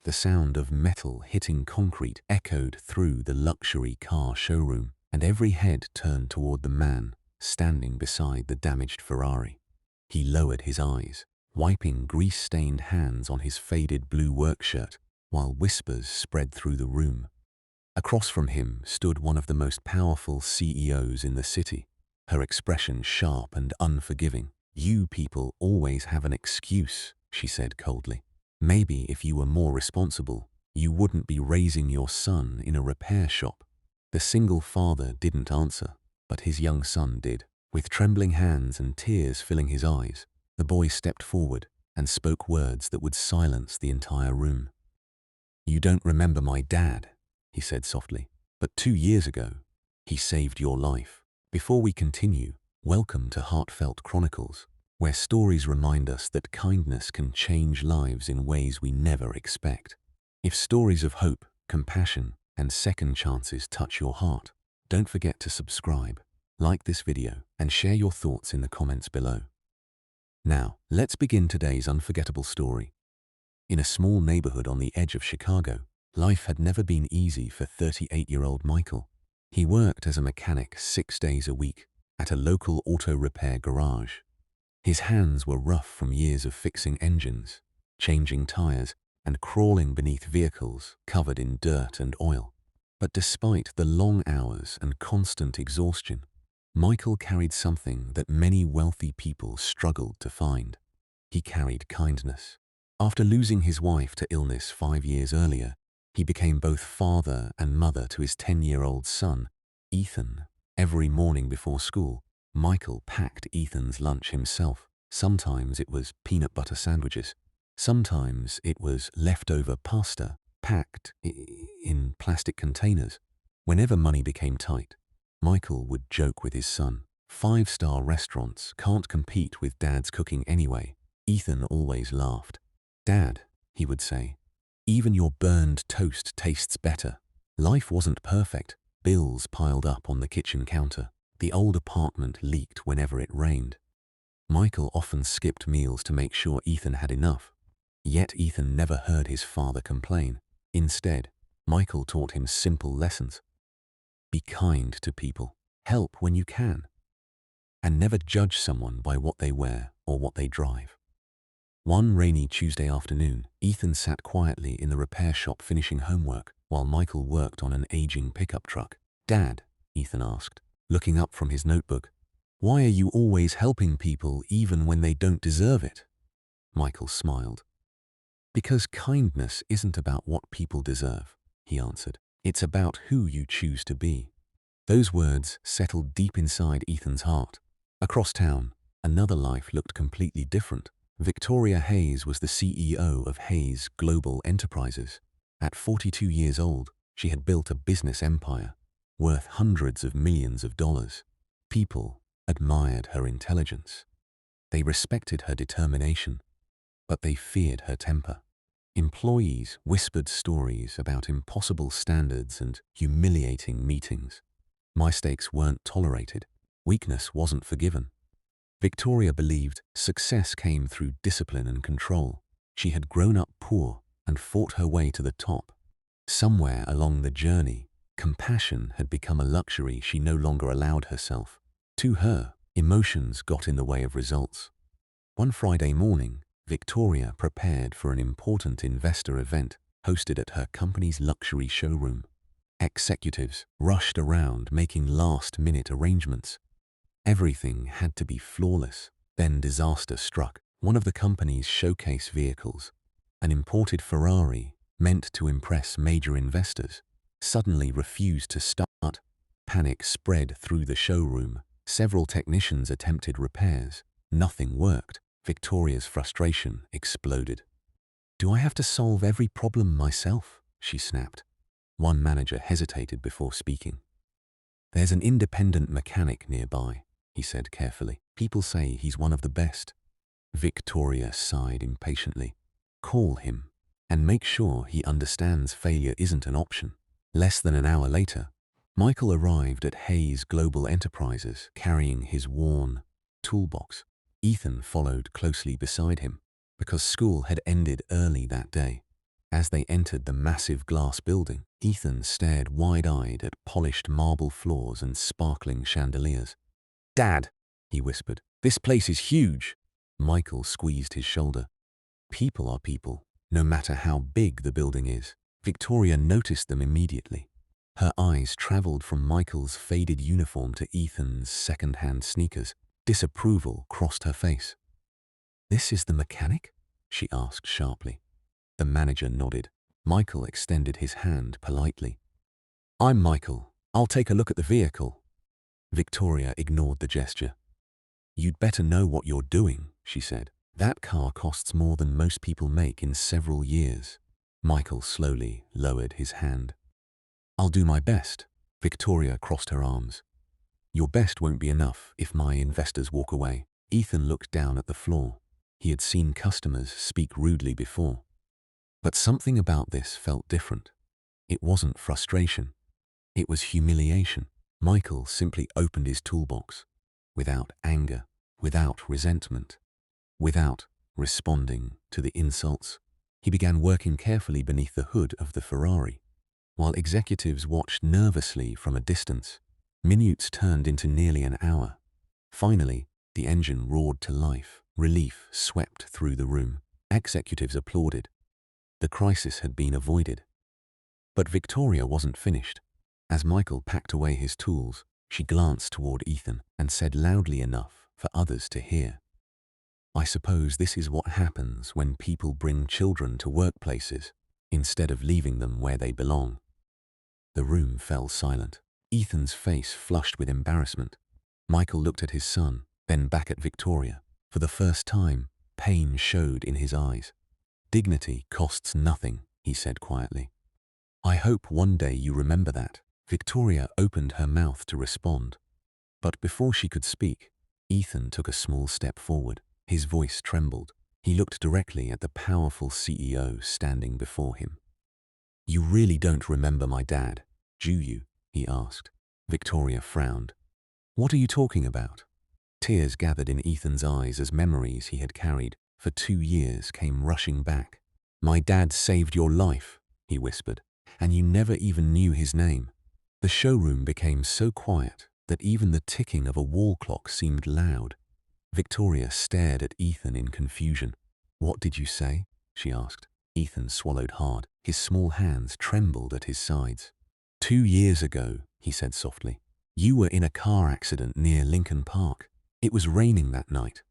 The sound of metal hitting concrete echoed through the luxury car showroom, and every head turned toward the man standing beside the damaged Ferrari. He lowered his eyes, wiping grease-stained hands on his faded blue work shirt, while whispers spread through the room. Across from him stood one of the most powerful CEOs in the city, her expression sharp and unforgiving. "You people always have an excuse," she said coldly. "Maybe if you were more responsible, you wouldn't be raising your son in a repair shop." The single father didn't answer, but his young son did. With trembling hands and tears filling his eyes, the boy stepped forward and spoke words that would silence the entire room. "You don't remember my dad," he said softly, "but 2 years ago, he saved your life." Before we continue, welcome to Heartfelt Chronicles, where stories remind us that kindness can change lives in ways we never expect. If stories of hope, compassion, and second chances touch your heart, don't forget to subscribe, like this video, and share your thoughts in the comments below. Now, let's begin today's unforgettable story. In a small neighborhood on the edge of Chicago, life had never been easy for 38-year-old Michael. He worked as a mechanic 6 days a week at a local auto repair garage. His hands were rough from years of fixing engines, changing tires, and crawling beneath vehicles covered in dirt and oil. But despite the long hours and constant exhaustion, Michael carried something that many wealthy people struggled to find. He carried kindness. After losing his wife to illness 5 years earlier, he became both father and mother to his 10-year-old son, Ethan. Every morning before school, Michael packed Ethan's lunch himself. Sometimes it was peanut butter sandwiches. Sometimes it was leftover pasta packed in plastic containers. Whenever money became tight, Michael would joke with his son, "5-star restaurants can't compete with Dad's cooking anyway." Ethan always laughed. "Dad," he would say, "even your burned toast tastes better." Life wasn't perfect. Bills piled up on the kitchen counter. The old apartment leaked whenever it rained. Michael often skipped meals to make sure Ethan had enough. Yet Ethan never heard his father complain. Instead, Michael taught him simple lessons. Be kind to people, help when you can, and never judge someone by what they wear or what they drive. One rainy Tuesday afternoon, Ethan sat quietly in the repair shop finishing homework while Michael worked on an aging pickup truck. "Dad," Ethan asked, looking up from his notebook, "why are you always helping people even when they don't deserve it?" Michael smiled. "Because kindness isn't about what people deserve," he answered. "It's about who you choose to be." Those words settled deep inside Ethan's heart. Across town, another life looked completely different. Victoria Hayes was the CEO of Hayes Global Enterprises. At 42 years old, she had built a business empire worth hundreds of millions of dollars. People admired her intelligence. They respected her determination, but they feared her temper. Employees whispered stories about impossible standards and humiliating meetings. Mistakes weren't tolerated. Weakness wasn't forgiven. Victoria believed success came through discipline and control. She had grown up poor and fought her way to the top. Somewhere along the journey, compassion had become a luxury she no longer allowed herself. To her, emotions got in the way of results. One Friday morning, Victoria prepared for an important investor event hosted at her company's luxury showroom. Executives rushed around making last-minute arrangements. Everything had to be flawless. Then disaster struck. One of the company's showcase vehicles, an imported Ferrari meant to impress major investors, suddenly refused to start. Panic spread through the showroom. Several technicians attempted repairs. Nothing worked. Victoria's frustration exploded. "Do I have to solve every problem myself?" she snapped. One manager hesitated before speaking. "There's an independent mechanic nearby," he said carefully. "People say he's one of the best." Victoria sighed impatiently. "Call him, and make sure he understands failure isn't an option." Less than an hour later, Michael arrived at Hayes Global Enterprises carrying his worn toolbox. Ethan followed closely beside him because school had ended early that day. As they entered the massive glass building, Ethan stared wide-eyed at polished marble floors and sparkling chandeliers. "Dad," he whispered, "this place is huge." Michael squeezed his shoulder. "People are people, no matter how big the building is." Victoria noticed them immediately. Her eyes traveled from Michael's faded uniform to Ethan's second-hand sneakers. Disapproval crossed her face. "This is the mechanic?" she asked sharply. The manager nodded. Michael extended his hand politely. "I'm Michael. I'll take a look at the vehicle." Victoria ignored the gesture. "You'd better know what you're doing," she said. "That car costs more than most people make in several years." Michael slowly lowered his hand. "I'll do my best." Victoria crossed her arms. "Your best won't be enough if my investors walk away." Ethan looked down at the floor. He had seen customers speak rudely before. But something about this felt different. It wasn't frustration. It was humiliation. Michael simply opened his toolbox. Without anger, without resentment, without responding to the insults, he began working carefully beneath the hood of the Ferrari. While executives watched nervously from a distance, minutes turned into nearly an hour. Finally, the engine roared to life. Relief swept through the room. Executives applauded. The crisis had been avoided. But Victoria wasn't finished. As Michael packed away his tools, she glanced toward Ethan and said loudly enough for others to hear, "I suppose this is what happens when people bring children to workplaces instead of leaving them where they belong." The room fell silent. Ethan's face flushed with embarrassment. Michael looked at his son, then back at Victoria. For the first time, pain showed in his eyes. "Dignity costs nothing," he said quietly. "I hope one day you remember that." Victoria opened her mouth to respond. But before she could speak, Ethan took a small step forward. His voice trembled. He looked directly at the powerful CEO standing before him. "You really don't remember my dad, do you?" he asked. Victoria frowned. "What are you talking about?" Tears gathered in Ethan's eyes as memories he had carried for 2 years came rushing back. "My dad saved your life," he whispered, "and you never even knew his name." The showroom became so quiet that even the ticking of a wall clock seemed loud. Victoria stared at Ethan in confusion. "What did you say?" she asked. Ethan swallowed hard. His small hands trembled at his sides. 2 years ago," he said softly, "you were in a car accident near Lincoln Park. It was raining that night."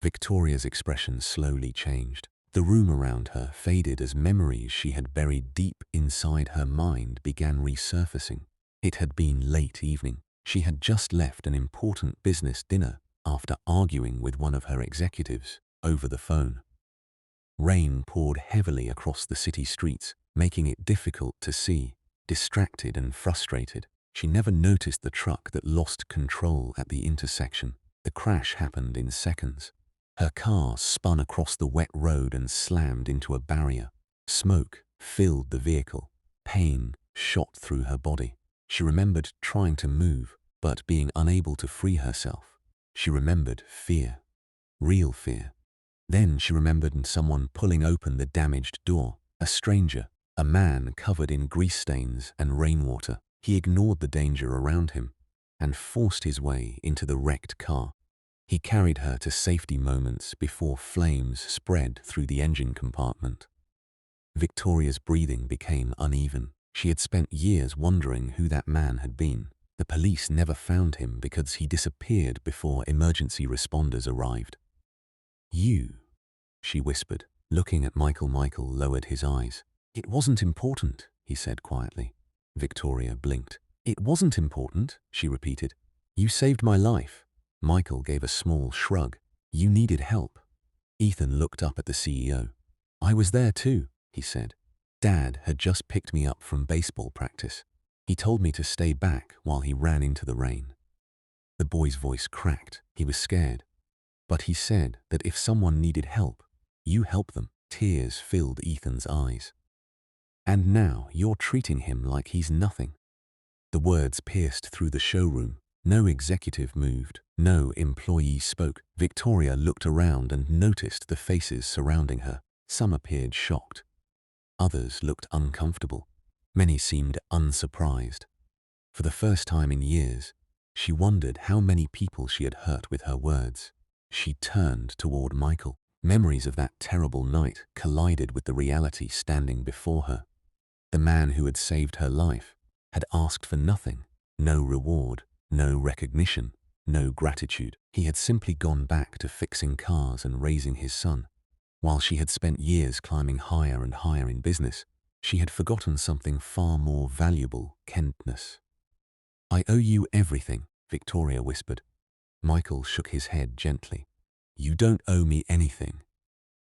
Victoria's expression slowly changed. The room around her faded as memories she had buried deep inside her mind began resurfacing. It had been late evening. She had just left an important business dinner after arguing with one of her executives over the phone. Rain poured heavily across the city streets, making it difficult to see. Distracted and frustrated, she never noticed the truck that lost control at the intersection. The crash happened in seconds. Her car spun across the wet road and slammed into a barrier. Smoke filled the vehicle. Pain shot through her body. She remembered trying to move, but being unable to free herself. She remembered fear, real fear. Then she remembered someone pulling open the damaged door, a stranger, a man covered in grease stains and rainwater. He ignored the danger around him and forced his way into the wrecked car. He carried her to safety moments before flames spread through the engine compartment. Victoria's breathing became uneven. She had spent years wondering who that man had been. The police never found him because he disappeared before emergency responders arrived. "You," she whispered, looking at Michael. Michael lowered his eyes. "It wasn't important," he said quietly. Victoria blinked. "It wasn't important," she repeated. "You saved my life." Michael gave a small shrug. "You needed help." Ethan looked up at the CEO. "I was there too," he said. "Dad had just picked me up from baseball practice. He told me to stay back while he ran into the rain." The boy's voice cracked. He was scared. "But he said that if someone needed help, you help them." Tears filled Ethan's eyes. "And now you're treating him like he's nothing." The words pierced through the showroom. No executive moved. No employee spoke. Victoria looked around and noticed the faces surrounding her. Some appeared shocked. Others looked uncomfortable. Many seemed unsurprised. For the first time in years, she wondered how many people she had hurt with her words. She turned toward Michael. Memories of that terrible night collided with the reality standing before her. The man who had saved her life had asked for nothing, no reward, no recognition, no gratitude. He had simply gone back to fixing cars and raising his son. While she had spent years climbing higher and higher in business, she had forgotten something far more valuable: kindness. "I owe you everything," Victoria whispered. Michael shook his head gently. "You don't owe me anything."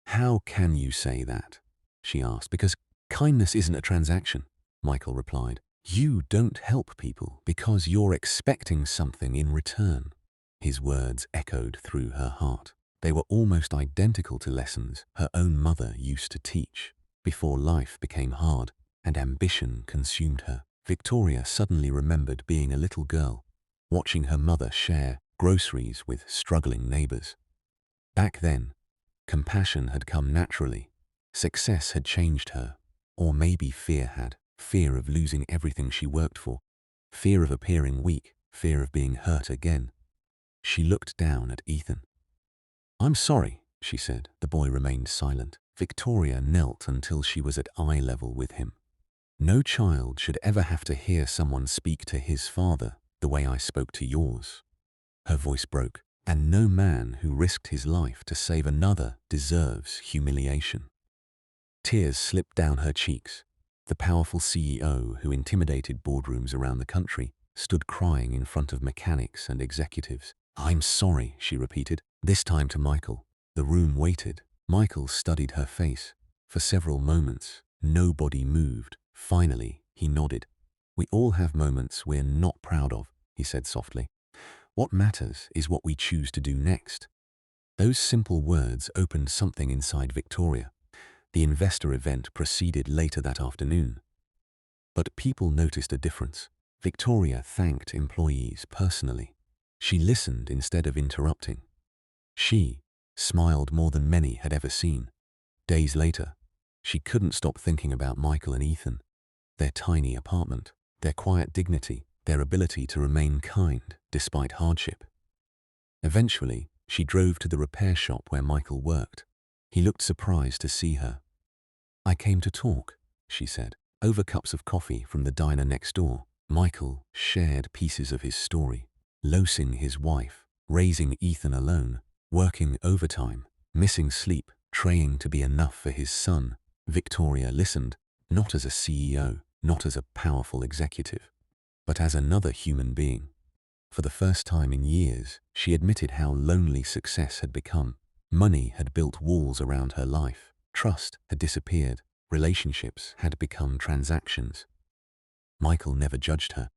"How can you say that?" she asked. "Because kindness isn't a transaction," Michael replied. "You don't help people because you're expecting something in return." His words echoed through her heart. They were almost identical to lessons her own mother used to teach. Before life became hard and ambition consumed her, Victoria suddenly remembered being a little girl, watching her mother share groceries with struggling neighbors. Back then, compassion had come naturally. Success had changed her, or maybe fear had. Fear of losing everything she worked for, fear of appearing weak, fear of being hurt again. She looked down at Ethan. "I'm sorry," she said. The boy remained silent. Victoria knelt until she was at eye level with him. "No child should ever have to hear someone speak to his father the way I spoke to yours." Her voice broke. "And no man who risked his life to save another deserves humiliation." Tears slipped down her cheeks. The powerful CEO who intimidated boardrooms around the country stood crying in front of mechanics and executives. "I'm sorry," she repeated, this time to Michael. The room waited. Michael studied her face. For several moments, nobody moved. Finally, he nodded. "We all have moments we're not proud of," he said softly. "What matters is what we choose to do next." Those simple words opened something inside Victoria. The investor event proceeded later that afternoon. But people noticed a difference. Victoria thanked employees personally. She listened instead of interrupting. She smiled more than many had ever seen. Days later, she couldn't stop thinking about Michael and Ethan, their tiny apartment, their quiet dignity, their ability to remain kind despite hardship. Eventually, she drove to the repair shop where Michael worked. He looked surprised to see her. "I came to talk," she said. Over cups of coffee from the diner next door, Michael shared pieces of his story. Losing his wife, raising Ethan alone, working overtime, missing sleep, trying to be enough for his son. Victoria listened, not as a CEO, not as a powerful executive, but as another human being. For the first time in years, she admitted how lonely success had become. Money had built walls around her life. Trust had disappeared. Relationships had become transactions. Michael never judged her.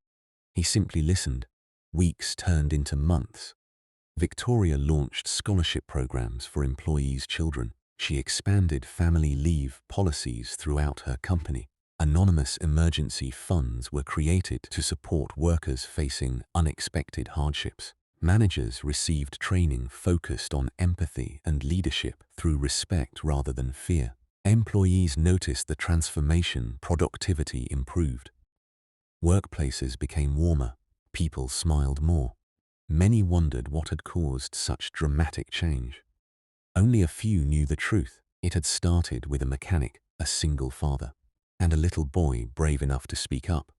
He simply listened. Weeks turned into months. Victoria launched scholarship programs for employees' children. She expanded family leave policies throughout her company. Anonymous emergency funds were created to support workers facing unexpected hardships. Managers received training focused on empathy and leadership through respect rather than fear. Employees noticed the transformation. Productivity improved. Workplaces became warmer. People smiled more. Many wondered what had caused such dramatic change. Only a few knew the truth. It had started with a mechanic, a single father, and a little boy brave enough to speak up.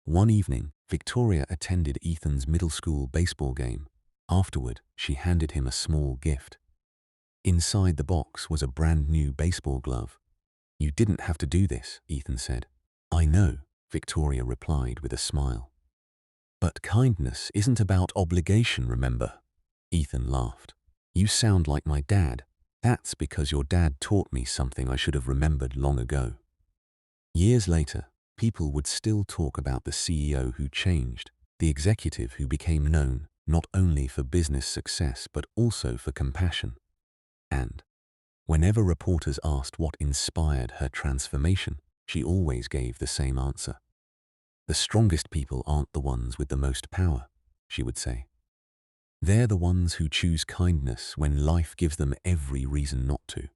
One evening, Victoria attended Ethan's middle school baseball game. Afterward, she handed him a small gift. Inside the box was a brand new baseball glove. "You didn't have to do this," Ethan said. "I know," Victoria replied with a smile. "But kindness isn't about obligation, remember?" Ethan laughed. "You sound like my dad. That's because your dad taught me something I should have remembered long ago." Years later, people would still talk about the CEO who changed, the executive who became known not only for business success but also for compassion. And whenever reporters asked what inspired her transformation, she always gave the same answer. "The strongest people aren't the ones with the most power," she would say. "They're the ones who choose kindness when life gives them every reason not to."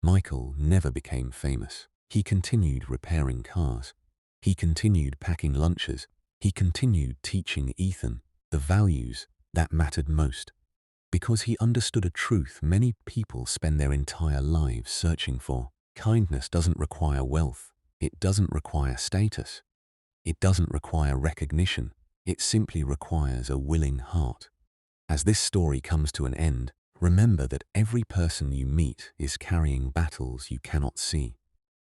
Michael never became famous. He continued repairing cars. He continued packing lunches. He continued teaching Ethan the values that mattered most. Because he understood a truth many people spend their entire lives searching for. Kindness doesn't require wealth. It doesn't require status. It doesn't require recognition. It simply requires a willing heart. As this story comes to an end, remember that every person you meet is carrying battles you cannot see.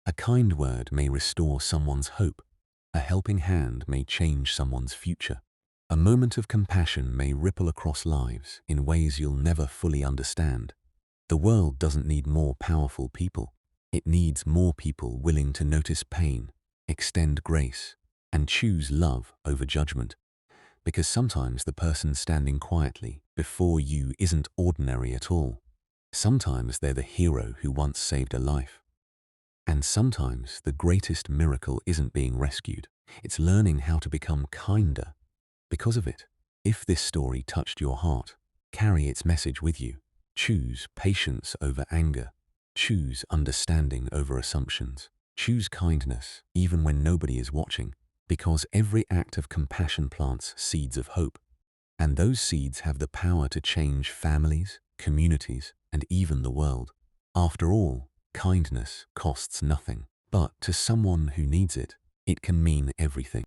A kind word may restore someone's hope. A helping hand may change someone's future. A moment of compassion may ripple across lives in ways you'll never fully understand. The world doesn't need more powerful people. It needs more people willing to notice pain, extend grace, and choose love over judgment. Because sometimes the person standing quietly before you isn't ordinary at all. Sometimes they're the hero who once saved a life. And sometimes the greatest miracle isn't being rescued. It's learning how to become kinder because of it. If this story touched your heart, carry its message with you. Choose patience over anger. Choose understanding over assumptions. Choose kindness even when nobody is watching, because every act of compassion plants seeds of hope. And those seeds have the power to change families, communities, and even the world. After all, kindness costs nothing, but to someone who needs it, it can mean everything.